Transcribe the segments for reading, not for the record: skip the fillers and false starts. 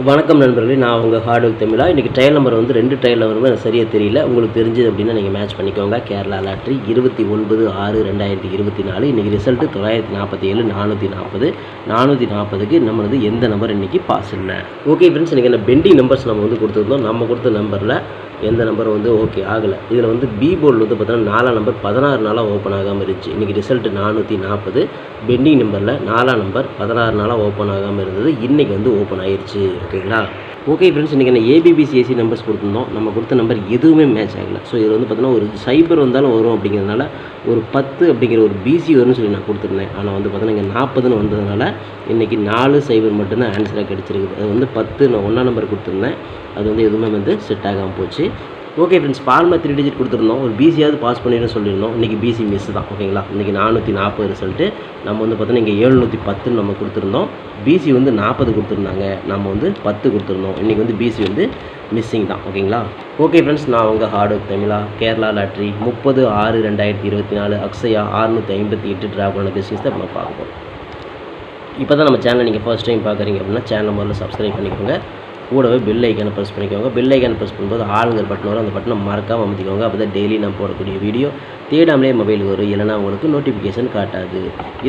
வணக்கம் நண்பர்களே, நான் உங்கள் ஹார்ட் ஒர்க் தமிழா. இன்றைக்கி ட்ரையல் நம்பர் வந்து 2 ட்ரையல் நம்பருமே எனக்கு சரியாக தெரியல. உங்களுக்கு தெரிஞ்சது அப்படின்னா நீங்கள் மேட்ச் பண்ணிக்கோங்க. கேரளா லாட்ரி 29/6/2024. இன்றைக்கி ரிசல்ட்டு 947 440 440க்கு நம்மளது எந்த நம்பர் இன்றைக்கி பாஸ் இல்லை. ஓகே ஃப்ரெண்ட்ஸ், இன்றைக்கி என்ன பெண்டிங் நம்பர்ஸ் நம்ம வந்து கொடுத்துருந்தோம். நம்ம கொடுத்த நம்பரில் எந்த நம்பர் வந்து ஓகே ஆகலை. இதில் வந்து பி போர்டில் வந்து பார்த்தோன்னா 4ஆம் நம்பர் 16 நாளாக ஓப்பன் ஆகாமல் இருந்துச்சு. இன்றைக்கி ரிசல்ட்டு 440. பெண்டிங் நம்பரில் 4ஆம் நம்பர் 16 நாளாக ஓப்பன் ஆகாமல் இருந்தது. இன்றைக்கி வந்து ஓப்பன் ஆயிடுச்சு. ஓகேங்களா? ஓகே ஃப்ரெண்ட்ஸ், இன்றைக்கி என்ன ஏபிபிசிஎஸ்சி நம்பர்ஸ் கொடுத்துருந்தோம். நம்ம கொடுத்த நம்பர் எதுவுமே மேட்ச் ஆகலை. ஸோ இதில் வந்து பார்த்தோன்னா ஒரு சைபர் வந்தாலும் வரும் அப்படிங்கிறதுனால ஒரு 10 அப்படிங்கிற ஒரு பிசி வரும்னு சொல்லி நான் கொடுத்துருந்தேன். ஆனால் வந்து பார்த்தோன்னா இங்கே 40ன்னு வந்ததுனால இன்றைக்கி 4 சைபர் மட்டும்தான் ஆன்சராக கிடச்சிருக்குது. அது வந்து 10 நான் 1ஆம் நம்பர் கொடுத்துருந்தேன். அது வந்து எதுவுமே வந்து செட் ஆகாமல் போச்சு. ஓகே ஃப்ரெண்ட்ஸ், பால்மா 3 டிஜிட் கொடுத்துருந்தோம். ஒரு பிசியாவது பாஸ் பண்ணிடுன்னு சொல்லியிருந்தோம். இன்றைக்கி பிசி மிஸ் தான். ஓகேங்களா? இன்றைக்கி 440 ரிசல்ட்டு. நம்ம வந்து பார்த்தோன்னா இங்கே 710 நம்ம கொடுத்துருந்தோம். பிசி வந்து 40 கொடுத்துருந்தாங்க. நம்ம வந்து 10 கொடுத்துருந்தோம். இன்றைக்கி வந்து பிசி வந்து மிஸ்ஸிங் தான். ஓகேங்களா? ஓகே ஃப்ரெண்ட்ஸ், நான் உங்கள் ஹார்ட் ஒர்க் தமிழா. கேரளா லாட்ரி 30/6/2024 அக்ஷயா 658 ட்ரா பண்ண பிஸ்னஸ் தான் நம்ம பார்ப்போம். இப்போ தான் நம்ம சேனலை நீங்கள் ஃபர்ஸ்ட் டைம் பார்க்குறீங்க அப்படின்னா சேனலை முதல்ல சப்ஸ்கிரைப் பண்ணிக்கோங்க. கூடவே பெல் ஐக்கானை ப்ரெஸ் பண்ணிக்கோங்க. பெல் ஐக்கானை ப்ரெஸ் பண்ணும்போது ஆளுங்கிற பட்டன் வரும். அந்த பட்டனை மறக்காமல் அமைத்திக்கோங்க. அப்போ தான் டெய்லி நான் போடக்கூடிய வீடியோ தேடாமலே மொபைல் வரும். இல்லைனா உங்களுக்கு நோட்டிஃபிகேஷன் காட்டாது.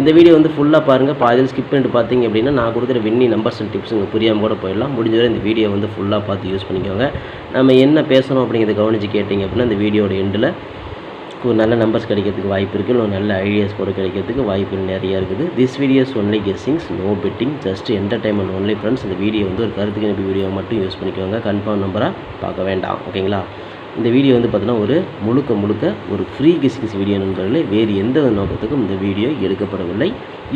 இந்த வீடியோ வந்து ஃபுல்லாக பாருங்கள். பாதியில் ஸ்கிப் பண்ணிட்டு பார்த்தீங்க அப்படின்னா நான் கொடுக்குற வின்னி நம்பர்ஸ் அண்ட் டிப்ஸ் உங்களுக்கு புரியாமல் கூட போயிடலாம். முடிஞ்ச வரை இந்த வீடியோ வந்து ஃபுல்லாக பார்த்து யூஸ் பண்ணிக்கோங்க. நம்ம என்ன பேசணும் அப்படிங்கிறத கவனித்து கேட்டிங்க அப்படின்னா இந்த வீடியோட எண்டில் ஒரு நல்ல நம்பர்ஸ் கிடைக்கிறதுக்கு வாய்ப்பு இருக்குது. ஒரு நல்ல ஐடியாஸ் கூட கிடைக்கிறதுக்கு வாய்ப்பு நிறையா இருக்குது. This videos only guessings, no betting, just entertainment only friends. இந்த வீடியோ வந்து ஒரு கருத்து கணிப்பு வீடியோ மட்டும் யூஸ் பண்ணிக்கோங்க. கன்ஃபார்ம் நம்பராக பார்க்க வேண்டாம். ஓகேங்களா? இந்த வீடியோ வந்து பார்த்தீங்கன்னா ஒரு முழுக்க ஒரு ஃப்ரீ கெஸ்ஸிங்ஸ் வீடியோ நண்பர்களே. வேறு எந்த நோக்கத்துக்கும் இந்த வீடியோ எடுக்கப்படவில்லை.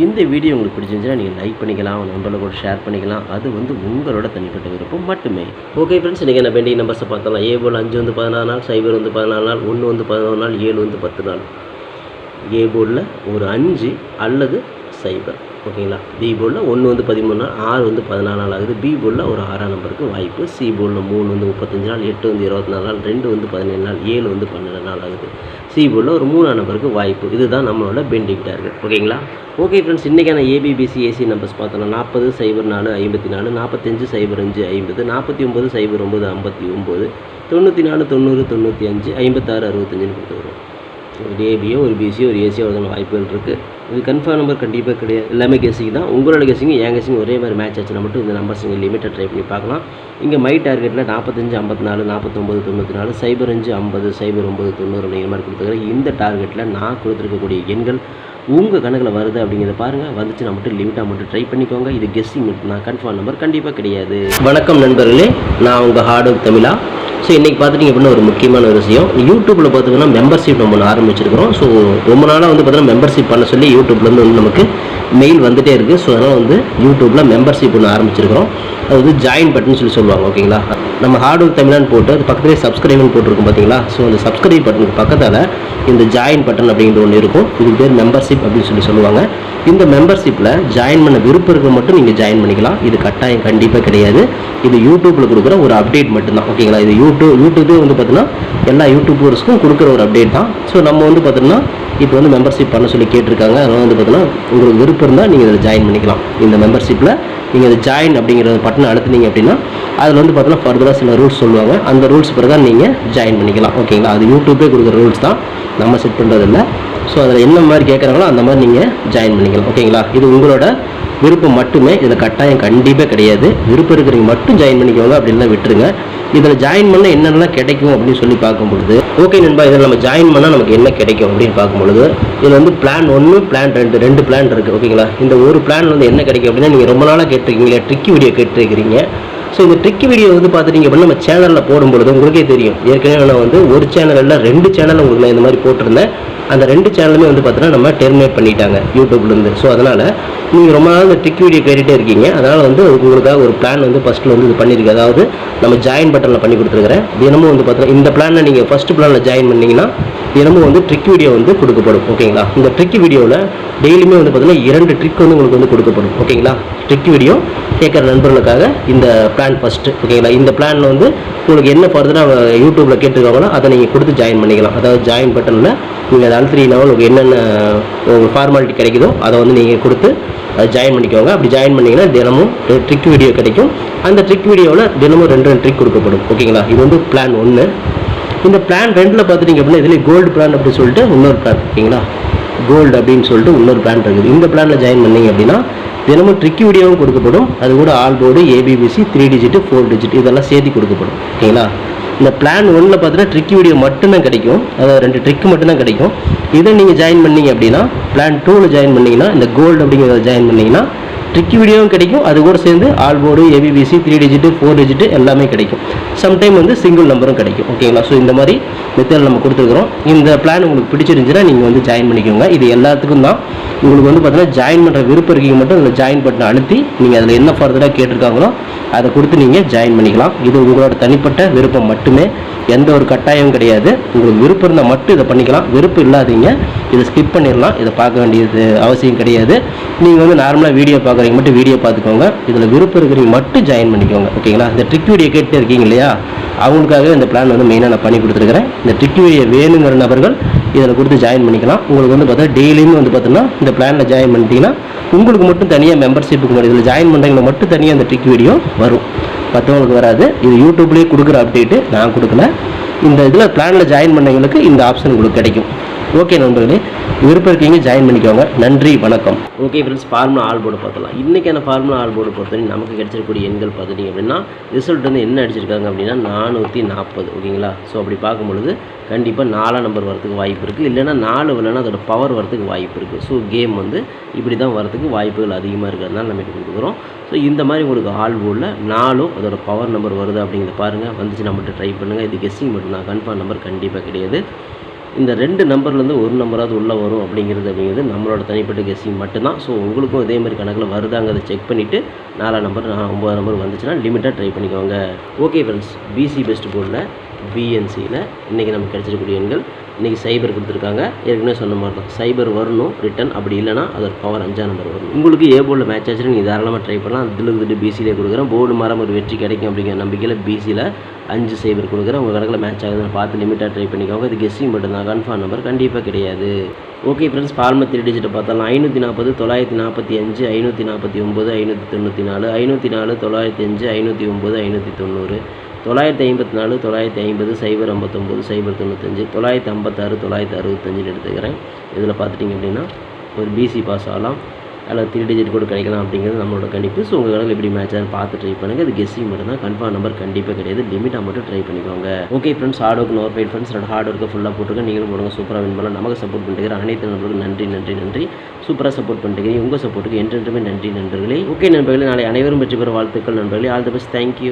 இந்த வீடியோ உங்களுக்கு பிடிச்சிருந்துச்சுன்னா நீங்கள் லைக் பண்ணிக்கலாம், நண்பர்களோட கூட ஷேர் பண்ணிக்கலாம். அது வந்து உங்களோட தனிப்பட்ட விருப்பம் மட்டுமே. ஓகே ஃப்ரெண்ட்ஸ், இன்றைக்கி என்ன பெண்டிங் நம்பர்ஸை பார்த்தலாம். ஏ போல் 5 வந்து 14 நாள், சைபர் வந்து 14 நாள், 1 வந்து 11 நாள், 7 வந்து 10 நாள். ஏ போர்டில் ஒரு 5 அல்லது சைபர். ஓகேங்களா? பி போர்டில் 1 வந்து 13 நாள், 6 வந்து 14 நாள் ஆகுது. பி போர்டில் ஒரு 6ஆம் நம்பருக்கு வாய்ப்பு. சி போர்டில் 3 வந்து 35 நாள், 8 வந்து 24 நாள், 2 வந்து 17 நாள், 7 வந்து 12 நாள் ஆகுது. சி போர்டில் ஒரு 3ஆம் நம்பருக்கு வாய்ப்பு. இதுதான் நம்மளோட பெண்டிங் டார்கெட். ஓகேங்களா? ஓகே ஃப்ரெண்ட்ஸ், இன்றைக்கான ஏபிபிசிஎஸ்சி நம்பர்ஸ் பார்த்தோன்னா 40 0 4 54, 45 0 5 50, 49 0 9 59, 94 90 95, 56 65ன்னு கொடுத்து வரும். ஒரு ஏபியோ ஒரு பிசியோ ஒரு ஏசியோ வருதுன்னு வாய்ப்புகள் இருக்குது. இது கன்ஃபார்ம் நம்பர் கண்டிப்பாக கிடையாது. எல்லாமே கெஸ்ஸிங் தான். உங்களோட கெஸ்ஸிங் என் கெஸ்ஸிங் ஒரே மாதிரி மேட்ச் ஆச்சுன்னா மட்டும் இந்த நம்பர்ஸ் நீங்கள் லிமிட்டை ட்ரை பண்ணி பார்க்கலாம். இங்கே மை டார்கெட்டில் 45 54 49 94, 05 50 09 90 அப்படிங்கிற மாதிரி கொடுத்துருக்குறேன். இந்த டார்கெட்டில் நான் கொடுத்துருக்கக்கூடிய எண்கள் உங்கள் கணக்கில் வருது அப்படிங்கிறத பாருங்கள். வந்துச்சுன்னா மட்டும் லிமிட்டாக மட்டும் ட்ரை பண்ணிக்கோங்க. இது கெஸ்ஸிங் மட்டும் தான், கன்ஃபார்ம் நம்பர் கண்டிப்பாக கிடையாது. வணக்கம் நண்பர்களே, நான் உங்கள் ஹார்ட் ஒர்க் தமிழா. ஸோ இன்றைக்கி பார்த்துட்டிங்க அப்படின்னா ஒரு முக்கியமான ஒரு விஷயம். யூடியூப்பில் பார்த்திங்கன்னா மெம்பர்ஷிப் நம்ம ஆரம்பிச்சிருக்கிறோம். ஸோ ரொம்ப நாளாக வந்து பார்த்தீங்கன்னா மெம்பர்ஷிப் பண்ண சொல்லி யூடியூப்லேருந்து வந்து நமக்கு மெயில் வந்துகிட்டே இருக்குது. ஸோ அதனால் வந்து யூடியூப்பில் மெம்பர்ஷிப் ஒன்று ஆரம்பிச்சிருக்கிறோம். அது வந்து ஜாயின் பட்டன் சொல்லி சொல்லுவாங்க. ஓகேங்களா? நம்ம ஹார்ட் ஒர்க் தமிழான்னு போட்டு அது பக்கத்துலேயே சப்ஸ்கிரைப்னு போட்டிருக்கும் பார்த்தீங்களா? ஸோ அந்த சப்ஸ்கிரைப் பட்டனுக்கு பக்கத்தில் இந்த ஜாயின் பட்டன் அப்படிங்கிற ஒன்று இருக்கும். இதுக்கு பேர் மெம்பர்ஷிப் அப்படின்னு சொல்லி சொல்லுவாங்க. இந்த மெம்பர்ஷிப்பில் ஜாயின் பண்ண விருப்பம் இருக்க மட்டும் நீங்கள் ஜாயின் பண்ணிக்கலாம். இது கட்டாயம் கண்டிப்பாக கிடையாது. இது யூடியூப்பில் கொடுக்குற ஒரு அப்டேட் மட்டும்தான். ஓகேங்களா? இது யூடியூபே வந்து பார்த்தீங்கன்னா எல்லா யூடியூபர்ஸ்க்கும் கொடுக்குற ஒரு அப்டேட் தான். ஸோ நம்ம வந்து பார்த்தீங்கன்னா இப்போ வந்து மெம்பர்ஷிப் பண்ண சொல்லி கேட்டிருக்காங்க. அதனால் வந்து பார்த்தீங்கன்னா உங்களுக்கு விருப்பம் இருந்தால் நீங்கள் இதில் ஜாயின் பண்ணிக்கலாம். இந்த மெம்பர்ஷிப்பில் நீங்கள் இதை ஜாயின் அப்படிங்கிற பட்டனை அழுத்தினீங்க அப்படின்னா அதில் வந்து பார்த்தீங்கன்னா ஃபர்தராக சில ரூல்ஸ் சொல்லுவாங்க. அந்த ரூல்ஸ் பிரகாரம் நீங்கள் ஜாயின் பண்ணிக்கலாம். ஓகேங்களா? அது யூடியூபே கொடுக்குற ரூல்ஸ் தான், நம்ம செட் பண்ணுறதில்ல. ஸோ அதில் என்ன மாதிரி கேட்குறாங்களோ அந்த மாதிரி நீங்கள் ஜாயின் பண்ணிக்கலாம். ஓகேங்களா? இது உங்களோட விருப்பம் மட்டுமே. இதில் கட்டாயம் கண்டிப்பாக கிடையாது. விருப்பம் இருக்கிறவங்க மட்டும் ஜாயின் பண்ணிக்கோங்க, அப்படின்லாம் விட்டுருங்க. இதில் ஜாயின் பண்ணால் என்னென்னலாம் கிடைக்கும் அப்படின்னு சொல்லி பார்க்கும்பொழுது, ஓகே நண்பா, இதில் நம்ம ஜாயின் பண்ணால் நமக்கு என்ன கிடைக்கும் அப்படின்னு பார்க்கும்பொழுது, இதில் வந்து பிளான் 1 பிளான் 2 2 பிளான் இருக்குது. ஓகேங்களா? இந்த ஒரு பிளான் வந்து என்ன கிடைக்கும் அப்படின்னா, நீங்கள் ரொம்ப நாளாக கேட்டிருக்கீங்களா ட்ரிக்கி வீடியோ கேட்டிருக்கிறீங்க. ஸோ இந்த ட்ரிக்கி வீடியோ வந்து பார்த்துட்டிங்க அப்படின்னா நம்ம சேனலில் போடும்பொழுது உங்களுக்கே தெரியும். ஏற்கனவே நான் வந்து ஒரு சேனலில் 2 சேனல் உங்களுக்கு நான் இந்த மாதிரி போட்டிருந்தேன். அந்த 2 சேனலுமே வந்து பார்த்தீங்கன்னா நம்ம டெர்மினேட் பண்ணிட்டாங்க யூடியூப்லேருந்து. ஸோ அதனால் நீங்கள் ரொம்ப நாள் இந்த ட்ரிக் வீடியோ கேட்டுகிட்டே இருக்கீங்க. அதனால் வந்து உங்களுக்காக ஒரு பிளான் வந்து ஃபஸ்ட்டில் வந்து இது பண்ணியிருக்கு. அதாவது நம்ம ஜாயின் பட்டனில் பண்ணி கொடுத்துருக்குறேன். தினமும் வந்து பார்த்தீங்கன்னா இந்த பிளானில் நீங்கள் ஃபஸ்ட்டு பிளானில் ஜாயின் பண்ணிங்கன்னா தினமும் வந்து ட்ரிக் வீடியோ வந்து கொடுக்கப்படும். ஓகேங்களா? இந்த ட்ரிக் வீடியோவில் டெய்லியுமே வந்து பார்த்தீங்கன்னா 2 ட்ரிக் வந்து உங்களுக்கு வந்து கொடுக்கப்படும். ஓகேங்களா? ட்ரிக் வீடியோ கேட்குற நண்பர்களுக்காக இந்த பிளான் ஃபஸ்ட்டு. ஓகேங்களா? இந்த பிளானில் வந்து உங்களுக்கு என்ன ஃபர்தராக யூடியூப்பில் கேட்டுருக்காங்களோ அதை நீங்கள் கொடுத்து ஜாயின் பண்ணிக்கலாம். அதாவது ஜாயின் பட்டனில் நீங்கள் அதை அழுத்தினீங்கன்னா உங்களுக்கு என்னென்ன உங்களுக்கு ஃபார்மாலிட்டி கிடைக்குதோ அதை வந்து நீங்கள் கொடுத்து அதை ஜாயின் பண்ணிக்கோங்க. அப்படி ஜாயின் பண்ணிங்கன்னா தினமும் ட்ரிக் வீடியோ கிடைக்கும். அந்த ட்ரிக் வீடியோவில் தினமும் 2 ட்ரிக் கொடுக்கப்படும். ஓகேங்களா? இது வந்து பிளான் 1. இந்த பிளான் 2ல் பார்த்துட்டிங்க அப்படின்னா இதில் கோல்டு பிளான் அப்படின்னு சொல்லிட்டு இன்னொரு பிளான். ஓகேங்களா? கோல்டு அப்படின்னு சொல்லிட்டு இன்னொரு பிளான் இருக்குது. இந்த பிளானில் ஜாயின் பண்ணிங்க அப்படின்னா தினமும் ட்ரிக் வீடியோவும் கொடுக்கப்படும். அது கூட all board, ABBC, 3 digit, 4 digit இதெல்லாம் சேர்த்து கொடுக்கப்படும். ஓகேங்களா? இந்த பிளான் 1ல் பார்த்தீங்கன்னா ட்ரிக் வீடியோ மட்டும்தான் கிடைக்கும். அதாவது 2 ட்ரிக் மட்டும்தான் கிடைக்கும். இதை நீங்கள் ஜாயின் பண்ணிங்க அப்படின்னா பிளான் 2ல் ஜாயின் பண்ணிங்கன்னா இந்த கோல்டு அப்படிங்கிறத ஜாயின் பண்ணிங்கன்னா ட்ரிக் வீடியோவும் கிடைக்கும். அது கூட சேர்ந்து all board, ABBC, 3 digit, 4 digit எல்லாமே கிடைக்கும். சம்டைம் வந்து சிங்கிள் நம்பரும் கிடைக்கும். ஓகேங்களா? ஸோ இந்த மாதிரி மெத்தட் நம்ம கொடுத்துருக்குறோம். இந்த பிளான் உங்களுக்கு பிடிச்சிருந்துச்சுன்னா நீங்கள் வந்து ஜாயின் பண்ணிக்கோங்க. இது எல்லாத்துக்கும் தான். உங்களுக்கு வந்து பார்த்தீங்கன்னா ஜாயின் பண்ணுற விருப்பம் இருக்கீங்க மட்டும் அதில் ஜாயின் பட்டனை அழுத்தி நீங்கள் அதில் என்ன ஃபர்தராக கேட்டிருக்காங்களோ அதை கொடுத்து நீங்கள் ஜாயின் பண்ணிக்கலாம். இது உங்களோட தனிப்பட்ட விருப்பம் மட்டுமே, எந்த ஒரு கட்டாயமும் கிடையாது. உங்களுக்கு விருப்பம் இருந்தால் மட்டும் இதை பண்ணிக்கலாம். விருப்பம் இல்லாதீங்க இதை ஸ்கிப் பண்ணிடலாம். இதை பார்க்க வேண்டியது அவசியம் கிடையாது. நீங்கள் வந்து நார்மலாக வீடியோ பார்க்குறீங்க மட்டும் வீடியோ பார்த்துக்கோங்க. இதில் விருப்பம் இருக்கிறீங்க மட்டும் ஜாயின் பண்ணிக்கோங்க. ஓகேங்களா? இந்த ட்ரிக் வீடியோ கேட்டு இருக்கீங்க இல்லையா, அவங்களுக்காகவே இந்த பிளான் வந்து மெயினாக நான் பண்ணி கொடுத்துருக்கிறேன். இந்த ட்ரிக் வீடியோ வேணுங்கிற நபர்கள் இதில் கொடுத்து ஜாயின் பண்ணிக்கலாம். உங்களுக்கு வந்து பார்த்தா டெய்லியும் வந்து பார்த்தீங்கன்னா இந்த பிளானில் ஜாயின் பண்ணிட்டீங்கன்னா உங்களுக்கு மட்டும் தனியாக மெம்பர்ஷிப்புக்கு மட்டும் இதில் ஜாயின் பண்ணுறவங்க மட்டும் தனியாக இந்த ட்ரிக் வீடியோ வரும், மற்றவங்களுக்கு வராது. இது யூடியூப்லேயே கொடுக்குற அப்டேட்டு, நான் கொடுக்கல. இந்த இதில் பிளானில் ஜாயின் பண்ணவங்களுக்கு இந்த ஆப்ஷன் உங்களுக்கு கிடைக்கும். ஓகே நண்பர்களே, விருப்பம் இருக்கீங்க ஜாயின் பண்ணிக்கோங்க. நன்றி, வணக்கம். Okay friends, formula all board பார்த்தலாம். இன்றைக்கான ஃபார்முலா ஆல் போர்டு பொறுத்தவரைக்கும் நமக்கு கிடைச்சிருக்கக்கூடிய எண்கள் பார்த்துட்டிங்க அப்படின்னா ரிசல்ட் வந்து என்ன அடிச்சிருக்காங்க அப்படின்னா 440. ஓகேங்களா? ஸோ அப்படி பார்க்கும்பொழுது கண்டிப்பாக 4 நம்பர் வரதுக்கு வாய்ப்பு இருக்குது. இல்லைன்னா 4 வரலன்னா அதோட பவர் வரதுக்கு வாய்ப்பு இருக்குது. ஸோ கேம் வந்து இப்படி தான் வரதுக்கு வாய்ப்புகள் அதிகமாக இருக்கிறதுனால நம்ம இது கொடுக்குறோம். ஸோ இந்த மாதிரி உங்களுக்கு ஆல் போர்டில் 4 அதோட பவர் நம்பர் வருது அப்படிங்கிறத பாருங்கள். வந்துச்சு நம்மகிட்ட ட்ரை பண்ணுங்கள். இது கெஸ்ஸிங் மட்டும் தான், கன்ஃபார்ம் நம்பர் கண்டிப்பாக கிடையாது. இந்த 2 நம்பர்லேருந்து ஒரு நம்பராவது உள்ளே வரும் அப்படிங்கிறது நம்மளோட தனிப்பட்ட கெஸ்ஸிங் மட்டும்தான். ஸோ உங்களுக்கும் இதே மாதிரி கணக்கில் வருதாங்கிறத செக் பண்ணிவிட்டு 4 நம்பர் 9 நம்பர் வந்துச்சுன்னா லிமிட்டாக ட்ரை பண்ணிக்கோங்க. ஓகே ஃப்ரெண்ட்ஸ், பிசி பெஸ்ட் போர்டில் பிஎன்சியில் இன்றைக்கி நமக்கு கிடைச்சிருக்கக்கூடிய எண்கள் இன்றைக்கி சைபர் கொடுத்துருக்காங்க. ஏற்கனவே சொன்ன மாதிரி தான் சைபர் வரணும் ரிட்டன், அப்படி இல்லைனா அதோட பவர் 5ஆம் நம்பர் வரும். உங்களுக்கு ஏ போர்டில் மேட்ச் ஆச்சுன்னா நீங்கள் தாராளமாக ட்ரை பண்ணலாம். தில்லுக்கு பிசியிலே கொடுக்குறேன். போர்டு மாறாமல் ஒரு வெற்றி கிடைக்கும் அப்படிங்கிற நம்பிக்கையில் பிசியில் 5 சைபர் கொடுக்குறேன். உங்கள் கணக்கில் மேட்ச் ஆகுதுன்னு பார்த்து லிமிட்டாக ட்ரை பண்ணிக்கோங்க. இது கெஸ்ஸிங் மட்டும்தான், கன்ஃபார்ம் நம்பர் கண்டிப்பாக கிடையாது. ஓகே ஃப்ரெண்ட்ஸ், ஃபார்முலா 3 டிஜிட்டை பார்த்தாலும் 540, 945, 549, 594, 504, 905, 509, 590, 954, 950, 059, 095, 956, 965 எடுத்துக்கிறேன். இதில் பார்த்துட்டிங்க அப்படின்னா ஒரு பிசி பாஸ் ஆகலாம், அதில் 3 டிஜிட் கூட கிடைக்கலாம் அப்படிங்கிறது நம்மளோட கணிப்பு. ஸோ உங்கள் கணக்கில் எப்படி மேட்ச் ஆகுதுன்னு பார்த்து ட்ரை பண்ணுங்கள். இது கெஸ்ஸிங் மட்டும் தான், கன்ஃபார்ம் நம்பர் கண்டிப்பாக கிடையாது. லிமிட்டாக மட்டும் ட்ரை பண்ணிக்கோங்க. Okay friends, hard work nor paid friends. Hard ஒர்க்கை ஃபுல்லாக போட்டுருங்க. நீங்களும் போடுங்க, சூப்பராக வின் பண்ணலாம். நமக்கு சப்போர்ட் பண்ணிட்டு அனைத்து நண்பர்களுக்கும் நன்றி நன்றி நன்றி. சூப்பராக சப்போர்ட் பண்ணிட்டு உங்கள் சப்போர்ட்டுக்கு என்றென்றுமே நன்றி நண்பர்களே. ஓகே நண்பர்களே, நாளை அனைவரும் வெற்றி பெற வாழ்த்துக்கள் நண்பர்களே. All the best. தேங்க்யூ.